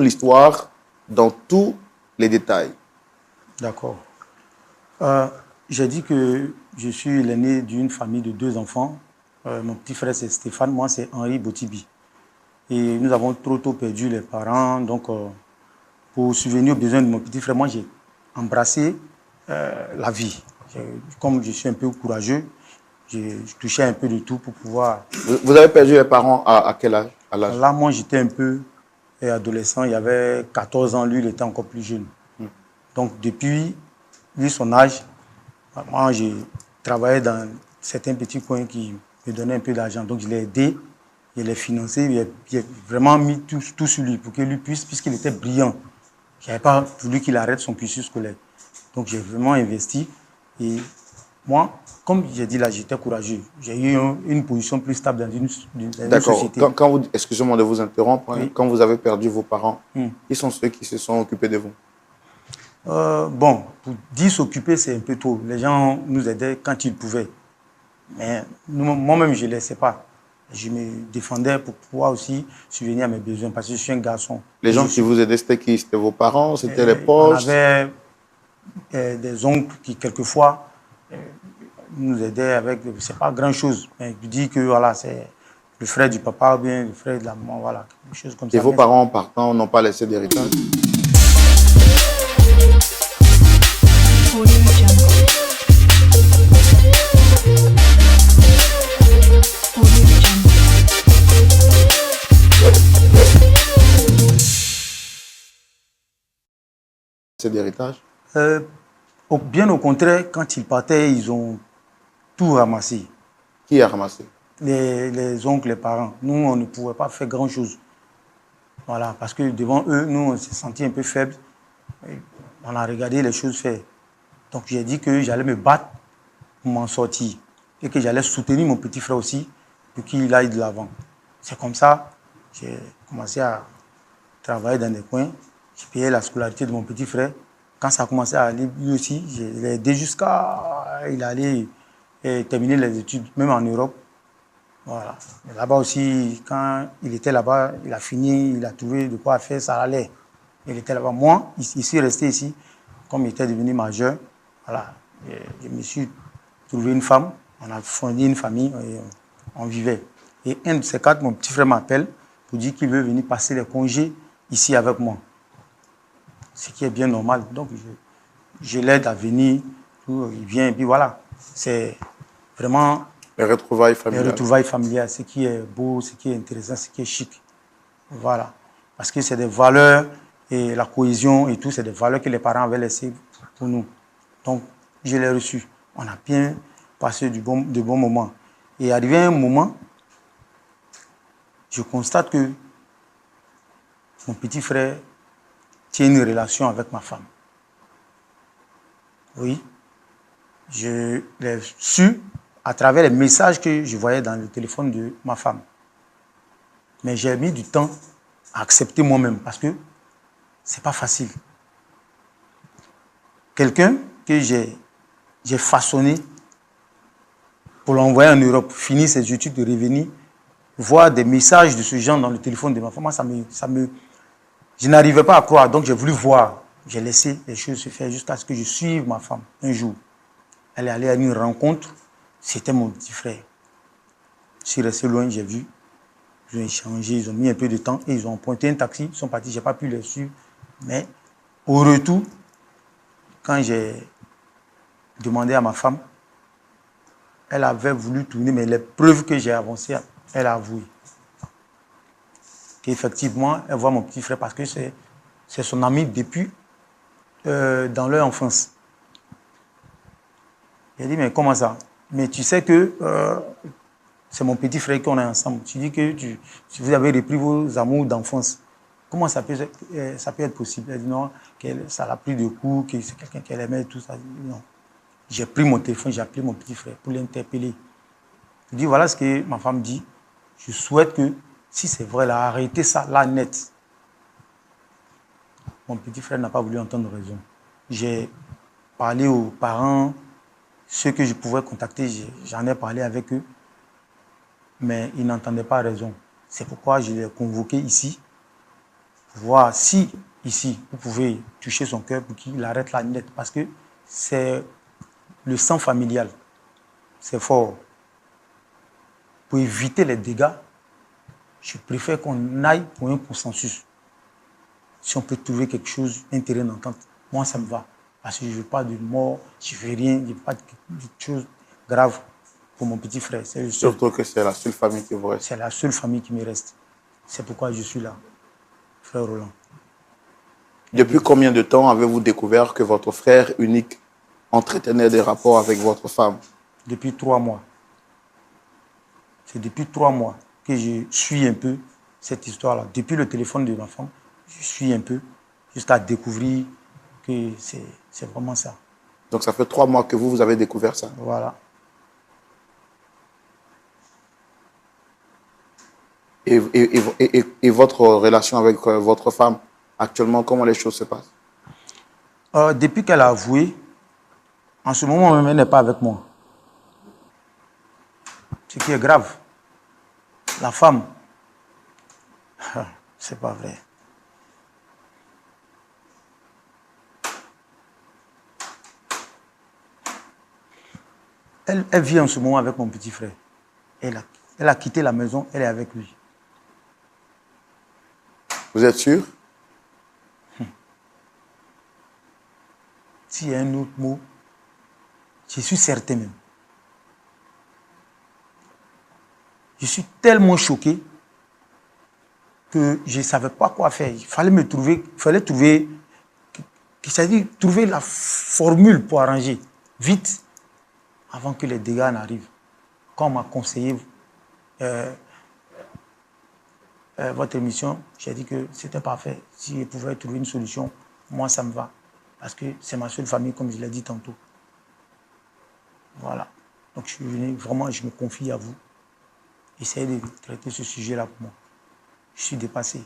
l'histoire dans tous les détails. D'accord. J'ai dit que je suis l'aîné d'une famille de 2 enfants. Mon petit frère, c'est Stéphane. Moi, c'est Henri Botibi. Et nous avons trop tôt perdu les parents. Donc, pour subvenir aux besoins de mon petit frère, moi, j'ai embrassé la vie. Comme je suis un peu courageux, je touchais un peu de tout pour pouvoir... Vous avez perdu les parents à quel âge? Là, moi, j'étais un peu adolescent. Il y avait 14 ans. Lui, il était encore plus jeune. Donc, depuis lui, son âge, moi, j'ai travaillé dans certains petits coins qui me donnaient un peu d'argent. Donc, je l'ai aidé, je l'ai financé, j'ai vraiment mis tout sur lui pour que lui puisse, puisqu'il était brillant. Je n'avais pas voulu qu'il arrête son cursus scolaire. Donc, j'ai vraiment investi. Et moi, comme j'ai dit là, j'étais courageux. J'ai eu une position plus stable dans une société. D'accord. Excusez-moi de vous interrompre. Oui. Quand vous avez perdu vos parents, qui sont ceux qui se sont occupés de vous? Bon, pour dire s'occuper, c'est un peu tôt. Les gens nous aidaient quand ils pouvaient. Mais moi-même, je ne laissais pas. Je me défendais pour pouvoir aussi subvenir à mes besoins parce que je suis un garçon. Les gens qui vous aidaient, c'était qui? C'était vos parents? C'était les poches? On avait des oncles qui, quelquefois, nous aidaient avec... C'est pas grand-chose. Mais je dis que voilà, c'est le frère du papa ou bien le frère de la maman, voilà, quelque chose comme ça. Et vos parents, en partant, n'ont pas laissé d'héritage? D'héritage? Bien au contraire, quand ils partaient, ils ont tout ramassé. Qui a ramassé? Les oncles, les parents. Nous, on ne pouvait pas faire grand-chose. Voilà, parce que devant eux, nous, on s'est sentis un peu faibles. On a regardé les choses faire. Donc, j'ai dit que j'allais me battre pour m'en sortir et que j'allais soutenir mon petit frère aussi pour qu'il aille de l'avant. C'est comme ça que j'ai commencé à travailler dans des coins. Je payais la scolarité de mon petit frère. Quand ça a commencé à aller, lui aussi, je l'ai aidé jusqu'à... Il allait terminer les études, même en Europe. Voilà. Là-bas aussi, quand il était là-bas, il a fini, il a trouvé de quoi faire, ça allait. Il était là-bas. Moi, ici, resté ici, comme il était devenu majeur, voilà, je me suis trouvé une femme, on a fondé une famille et on vivait. Et un de ces 4, mon petit frère m'appelle pour dire qu'il veut venir passer les congés ici avec moi. Ce qui est bien normal. Donc, je l'aide à venir, il vient, et puis voilà. C'est vraiment... Les retrouvailles familiales. Les retrouvailles familiales, ce qui est beau, ce qui est intéressant, ce qui est chic. Voilà. Parce que c'est des valeurs, et la cohésion et tout, c'est des valeurs que les parents avaient laissées pour nous. Donc, je l'ai reçu. On a bien passé de bons moments. Et arrivé à un moment, je constate que mon petit frère tient une relation avec ma femme. Oui. Je l'ai su à travers les messages que je voyais dans le téléphone de ma femme. Mais j'ai mis du temps à accepter moi-même parce que c'est pas facile. Quelqu'un que j'ai façonné pour l'envoyer en Europe, finir ses études, de revenir, voir des messages de ce genre dans le téléphone de ma femme, je n'arrivais pas à croire, donc j'ai voulu voir. J'ai laissé les choses se faire jusqu'à ce que je suive ma femme un jour. Elle est allée à une rencontre, c'était mon petit frère. Je suis resté loin, j'ai vu. Ils ont échangé, ils ont mis un peu de temps et ils ont pointé un taxi, ils sont partis, je n'ai pas pu les suivre. Mais au retour, quand j'ai demandé à ma femme, elle avait voulu tourner, mais les preuves que j'ai avancées, elle a avoué. Qu'effectivement, elle voit mon petit frère parce que c'est son ami depuis dans leur enfance. Elle dit, mais comment ça? Mais tu sais que c'est mon petit frère qu'on est ensemble. Tu dis que si vous avez repris vos amours d'enfance, comment ça peut être possible? Elle dit non, ça l'a pris de coup, que c'est quelqu'un qu'elle aimait et tout ça. Non. J'ai pris mon téléphone, j'ai appelé mon petit frère pour l'interpeller. Je dis, voilà ce que ma femme dit. Je souhaite que, si c'est vrai, là, arrêtez ça, là, net. Mon petit frère n'a pas voulu entendre raison. J'ai parlé aux parents, ceux que je pouvais contacter, j'en ai parlé avec eux, mais ils n'entendaient pas raison. C'est pourquoi je l'ai convoqué ici voir si, ici, vous pouvez toucher son cœur pour qu'il arrête la net. Parce que c'est le sang familial. C'est fort. Pour éviter les dégâts, je préfère qu'on aille pour un consensus. Si on peut trouver quelque chose, un terrain d'entente, moi, ça me va. Parce que je ne veux pas de mort, je ne veux rien, je ne veux pas de choses graves pour mon petit frère. Surtout que c'est la seule famille qui vous reste. C'est la seule famille qui me reste. C'est pourquoi je suis là, frère Roland. Depuis combien de temps avez-vous découvert que votre frère unique entretenait des rapports avec votre femme? Depuis 3 mois. C'est depuis 3 mois que je suis un peu cette histoire-là. Depuis le téléphone de l'enfant, je suis un peu jusqu'à découvrir que c'est vraiment ça. Donc ça fait 3 mois que vous avez découvert ça? Voilà. Et votre relation avec votre femme, actuellement, comment les choses se passent? Depuis qu'elle a avoué, en ce moment même, elle n'est pas avec moi. Ce qui est grave. La femme, c'est pas vrai. Elle vit en ce moment avec mon petit frère. Elle a quitté la maison, elle est avec lui. Vous êtes sûr? S'il y a un autre mot, je suis certain même. Je suis tellement choqué que je ne savais pas quoi faire. Il fallait trouver la formule pour arranger vite avant que les dégâts n'arrivent. Quand on m'a conseillé votre émission, j'ai dit que c'était parfait. Si je pouvais trouver une solution, moi ça me va. Parce que c'est ma seule famille, comme je l'ai dit tantôt. Voilà. Donc je suis venu, vraiment, je me confie à vous. Essayez de traiter ce sujet-là pour moi. Je suis dépassé.